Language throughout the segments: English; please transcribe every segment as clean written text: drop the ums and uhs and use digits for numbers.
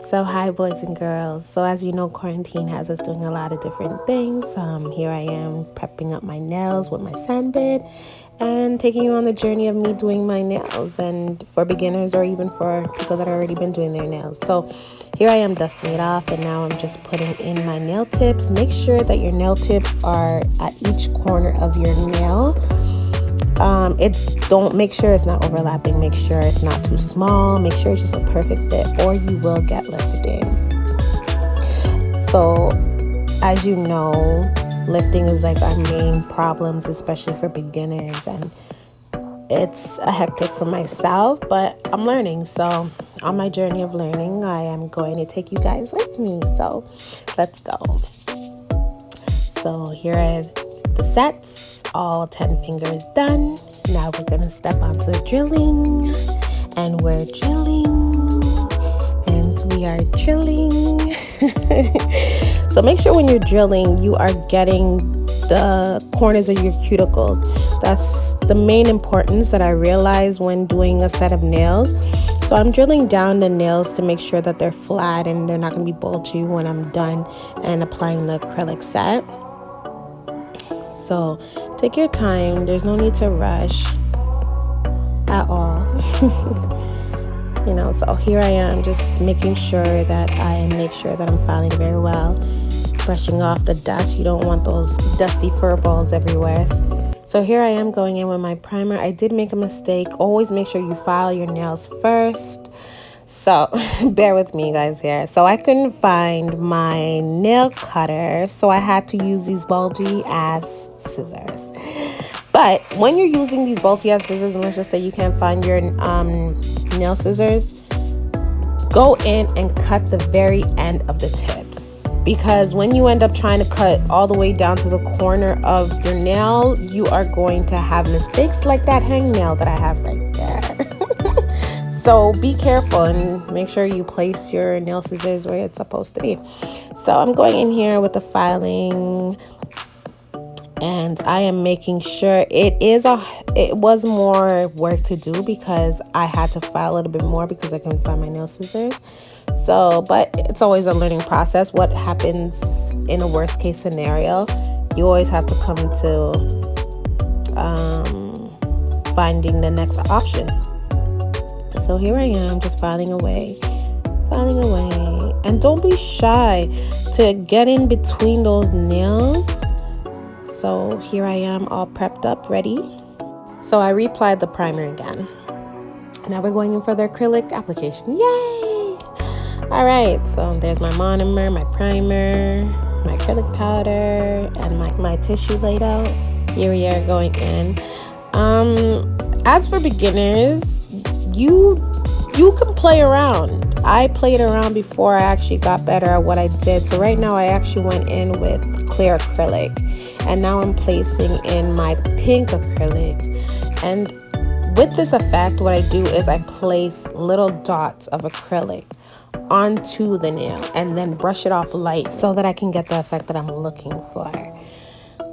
So hi boys and girls. So as you know, quarantine has us doing a lot of different things. Here I am prepping up my nails with my sand bit and taking you on the journey of me doing my nails, and for beginners or even for people that have already been doing their nails. So here I am dusting it off, and now I'm just putting in my nail tips. Make sure that your nail tips are at each corner of your nail. Don't make sure it's not overlapping, make sure it's not too small, make sure it's just a perfect fit, or you will get lifting. So as you know, lifting is like our main problems, especially for beginners, and it's a hectic for myself, but I'm learning. So on my journey of learning, I am going to take you guys with me. So let's go. So here are the sets, all 10 fingers done. Now we're gonna step onto the drilling, and we're drilling, and we are drilling. So make sure when you're drilling, you are getting the corners of your cuticles. That's the main importance that I realized when doing a set of nails. So I'm drilling down the nails to make sure that they're flat and they're not gonna be bulgy when I'm done and applying the acrylic set. So take your time, there's no need to rush at all. So here I am just making sure that I'm filing very well, brushing off the dust. You don't want those dusty fur balls everywhere. So here I am going in with my primer. I did make a mistake. Always make sure you file your nails first. So bear with me guys here. So I couldn't find my nail cutter, so I had to use these bulgy ass scissors. But when you're using these bulgy ass scissors, and let's just say you can't find your nail scissors, go in and cut the very end of the tips, because when you end up trying to cut all the way down to the corner of your nail, you are going to have mistakes like that hangnail that I have right there. So be careful and make sure you place your nail scissors where it's supposed to be. So I'm going in here with the filing, and I am making sure it was more work to do because I had to file a little bit more because I couldn't find my nail scissors. So, but it's always a learning process. What happens in a worst case scenario, you always have to come to finding the next option. So here I am just filing away, and don't be shy to get in between those nails. So here I am all prepped up, ready. So I reapplied the primer again. Now we're going in for the acrylic application. Yay! All right, so there's my monomer, my primer, my acrylic powder, and my tissue laid out. Here we are going in. As for beginners, you can play around. I played around before I actually got better at what I did. So right now I actually went in with clear acrylic, and now I'm placing in my pink acrylic. And with this effect, what I do is I place little dots of acrylic onto the nail and then brush it off light so that I can get the effect that I'm looking for.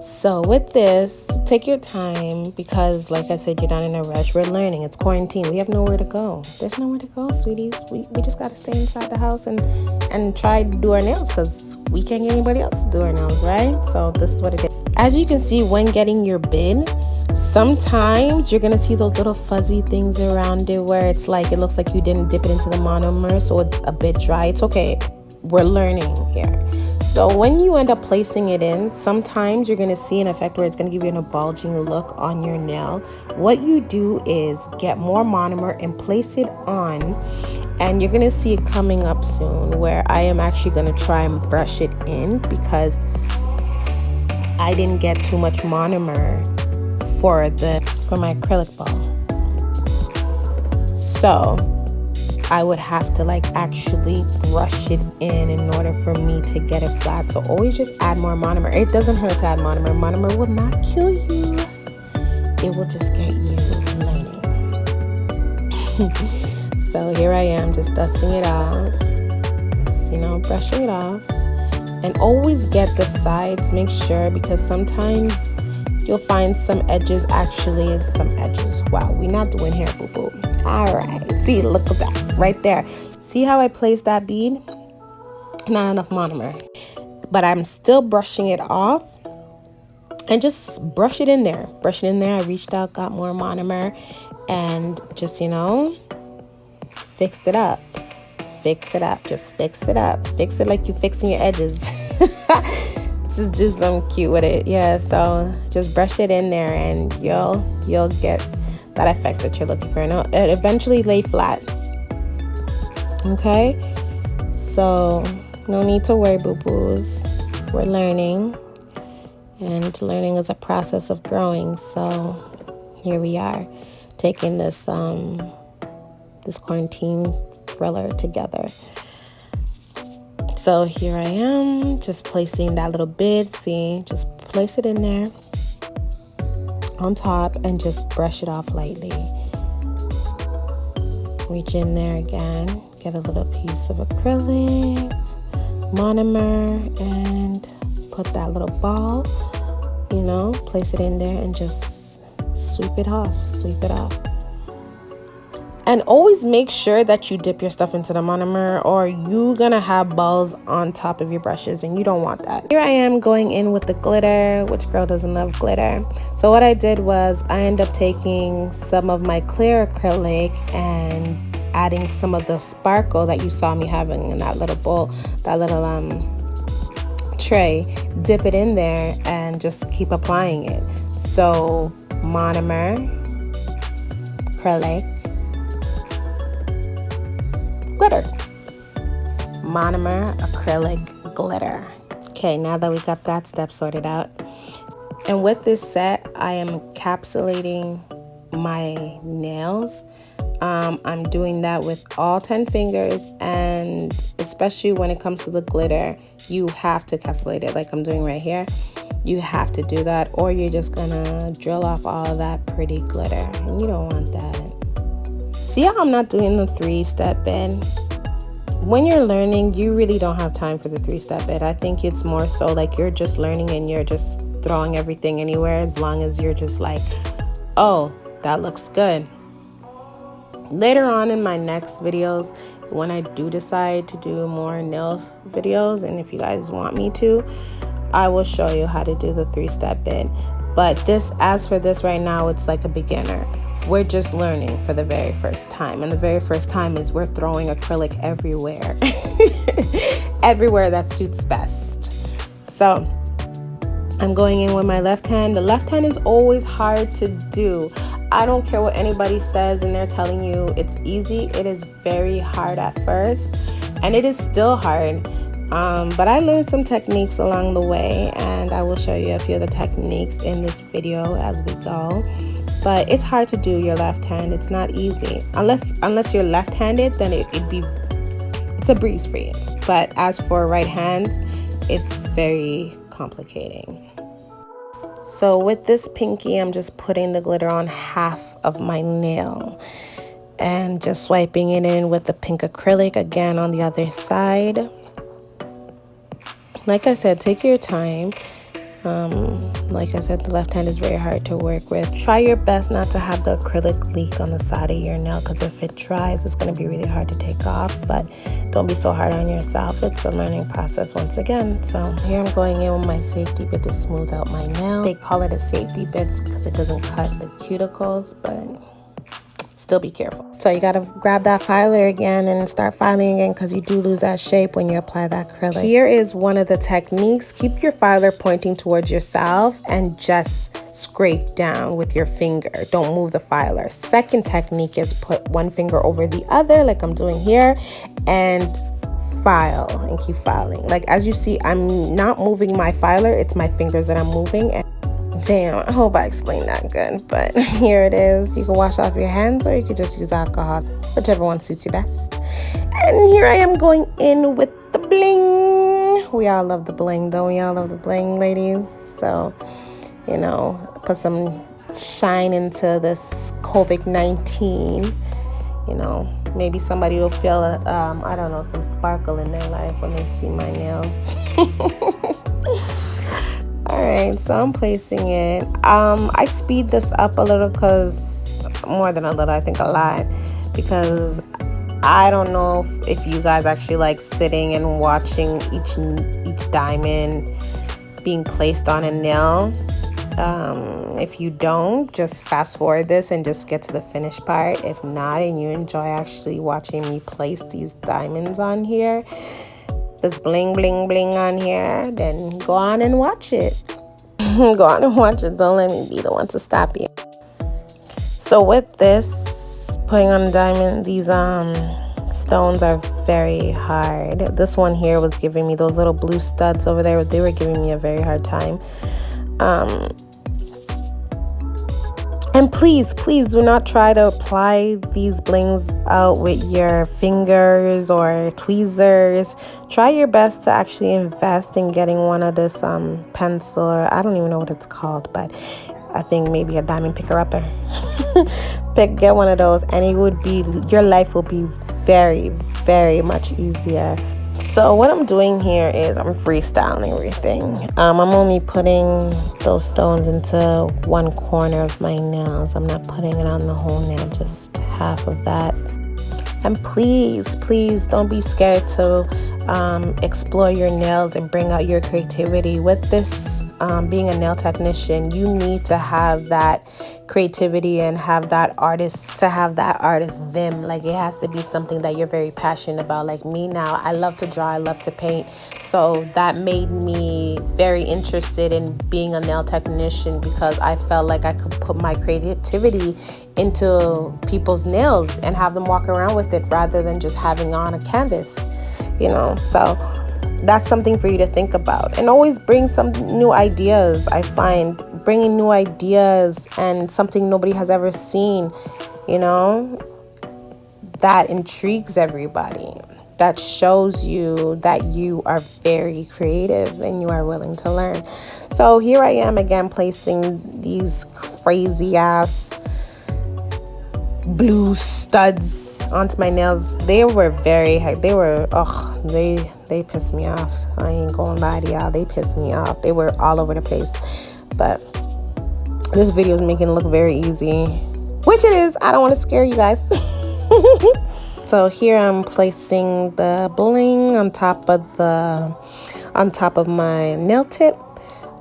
So with this, take your time, because like I said, you're not in a rush. We're learning. It's quarantine. We have nowhere to go. There's nowhere to go, sweeties. We just got to stay inside the house and try to do our nails, because we can't get anybody else to do our nails, right? So this is what it is. As you can see, when getting your bid, sometimes you're going to see those little fuzzy things around it where it's like it looks like you didn't dip it into the monomer, so it's a bit dry. It's okay. We're learning here. So when you end up placing it in, sometimes you're going to see an effect where it's going to give you a bulging look on your nail. What you do is get more monomer and place it on, and you're going to see it coming up soon, where I am actually going to try and brush it in because I didn't get too much monomer for my acrylic ball. So I would have to actually brush it in order for me to get it flat. So always just add more monomer. It doesn't hurt to add monomer. Monomer will not kill you. It will just get you learning. So here I am just dusting it off, just, brushing it off. And always get the sides, make sure, because sometimes you'll find some edges. Wow, we're not doing hair, boo-boo. All right, see, look at that. right there. See how I placed that bead? Not enough monomer, but I'm still brushing it off, and just brush it in there. I reached out, got more monomer, and just, you know, fixed it up. Just fix it up. Fix it like you're fixing your edges. Just do something cute with it. Yeah, so just brush it in there and you'll get that effect that you're looking for, and it'll eventually lay flat. Okay, so no need to worry, boo-boos. We're learning, and learning is a process of growing. So here we are, taking this this quarantine thriller together. So here I am, just placing that little bit. See, just place it in there on top and just brush it off lightly. Reach in there again, get a little piece of acrylic, monomer, and put that little ball, you know, place it in there and just sweep it off. And always make sure that you dip your stuff into the monomer, or you're gonna have balls on top of your brushes, and you don't want that. Here I am going in with the glitter. Which girl doesn't love glitter? So what I did was I ended up taking some of my clear acrylic and adding some of the sparkle that you saw me having in that little bowl, that little tray. Dip it in there and just keep applying it. So monomer, acrylic, glitter. Monomer, acrylic, glitter. Okay, now that we got that step sorted out, and with this set, I am encapsulating my nails. I'm doing that with all 10 fingers, and especially when it comes to the glitter, you have to encapsulate it like I'm doing right here. You have to do that, or you're just gonna drill off all of that pretty glitter, and you don't want that. See how I'm not doing the 3-step bit? When you're learning, you really don't have time for the 3-step bit. I think it's more so like you're just learning and you're just throwing everything anywhere, as long as you're just like, oh, that looks good. Later on in my next videos, when I do decide to do more nails videos, and if you guys want me to, I will show you how to do the 3-step bit. But as for this right now, it's like a beginner. We're just learning for the very first time, and the very first time is we're throwing acrylic everywhere. Everywhere that suits best. So I'm going in with my left hand. The left hand is always hard to do. I don't care what anybody says and they're telling you it's easy. It is very hard at first, and it is still hard. But I learned some techniques along the way, and I will show you a few of the techniques in this video as we go. But it's hard to do your left hand. It's not easy. Unless you're left-handed, then it's a breeze for you. But as for right hands, it's very complicating. So with this pinky, I'm just putting the glitter on half of my nail and just swiping it in with the pink acrylic again on the other side. Like I said, take your time. Like I said, the left hand is very hard to work with. Try your best not to have the acrylic leak on the side of your nail, because if it dries, it's going to be really hard to take off. But don't be so hard on yourself. It's a learning process once again. So here I'm going in with my safety bit to smooth out my nail. They call it a safety bit because it doesn't cut the cuticles, but still be careful. So you got to grab that filer again and start filing again, because you do lose that shape when you apply that acrylic. Here is one of the techniques. Keep your filer pointing towards yourself and just scrape down with your finger. Don't move the filer. Second technique is put one finger over the other like I'm doing here and file and keep filing. Like as you see, I'm not moving my filer. It's my fingers that I'm moving. And damn, I hope I explained that good, but here it is. You can wash off your hands, or you could just use alcohol, whichever one suits you best. And here I am going in with the bling. We all love the bling, don't we? All love the bling, ladies. So, you know, put some shine into this COVID-19. You know, maybe somebody will feel, I don't know, some sparkle in their life when they see my nails. Alright, so I'm placing it. I speed this up a little, because more than a little, I think a lot, because I don't know if you guys actually like sitting and watching each diamond being placed on a nail. If you don't, just fast forward this and just get to the finished part. If not, and you enjoy actually watching me place these diamonds on here, this bling bling bling on here, then go on and watch it. Go on and watch it. Don't let me be the one to stop you. So with this, putting on a diamond, these stones are very hard. This one here was giving me those little blue studs over there. They were giving me a very hard time. And please do not try to apply these blings out with your fingers or tweezers. Try your best to actually invest in getting one of this pencil, or I don't even know what it's called, but I think maybe a diamond picker-upper. Get one of those, and it would be, your life will be very, very much easier. So what I'm doing here is I'm freestyling everything. I'm only putting those stones into one corner of my nails. I'm not putting it on the whole nail, just half of that. And please don't be scared to explore your nails and bring out your creativity. With this, being a nail technician, you need to have that creativity and have that artist vim. Like, it has to be something that you're very passionate about. Like me now, I love to draw, I love to paint, so that made me very interested in being a nail technician, because I felt like I could put my creativity into people's nails and have them walk around with it rather than just having on a canvas, you know. So that's something for you to think about, and always bring some new ideas. I find bringing new ideas and something nobody has ever seen, you know, that intrigues everybody, that shows you that you are very creative and you are willing to learn. So here I am again, placing these crazy ass blue studs onto my nails. They were very high. They were, they pissed me off. I ain't gonna lie to y'all, they pissed me off. They were all over the place, but this video is making it look very easy, which it is. I don't want to scare you guys. So here I'm placing the bling on top of my nail tip.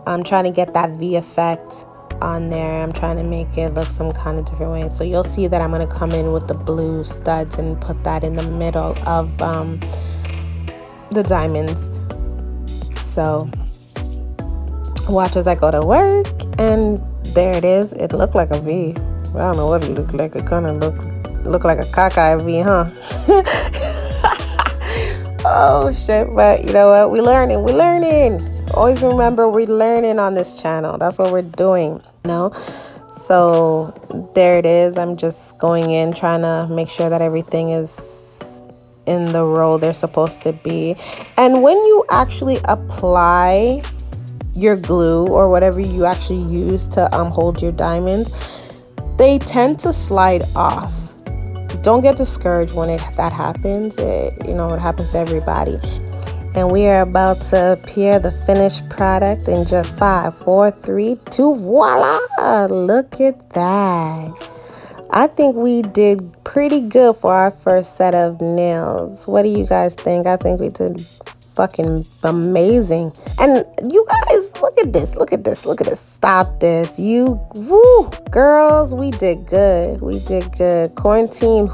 I'm trying to get that V effect on there. I'm trying to make it look some kind of different way. So you'll see that I'm going to come in with the blue studs and put that in the middle of the diamonds. So watch as I go to work, and there it is. It looked like a V. I don't know what it looked like. It kind of looked like a cockeyed V, huh? Oh shit! But you know what? We're learning. Always remember, we're learning on this channel. That's what we're doing, you know. So there it is. I'm just going in, trying to make sure that everything is in the row they're supposed to be. And when you actually apply your glue or whatever you actually use to hold your diamonds, they tend to slide off. Don't get discouraged when that happens. It happens to everybody. And we are about to appear the finished product in just 5, 4, 3, 2, voila! Look at that. I think we did pretty good for our first set of nails. What do you guys think? I think we did fucking amazing. And you guys, look at this. Stop this. Girls, we did good. Quarantine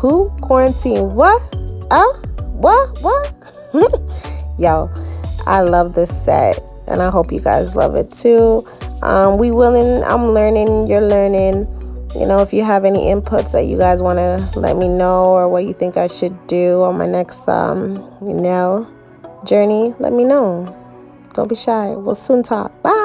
what? What? Yo, I love this set, and I hope you guys love it too. I'm learning, you're learning. You know, if you have any inputs that you guys want to let me know, or what you think I should do on my next nail journey, let me know. Don't be shy. We'll soon talk. Bye.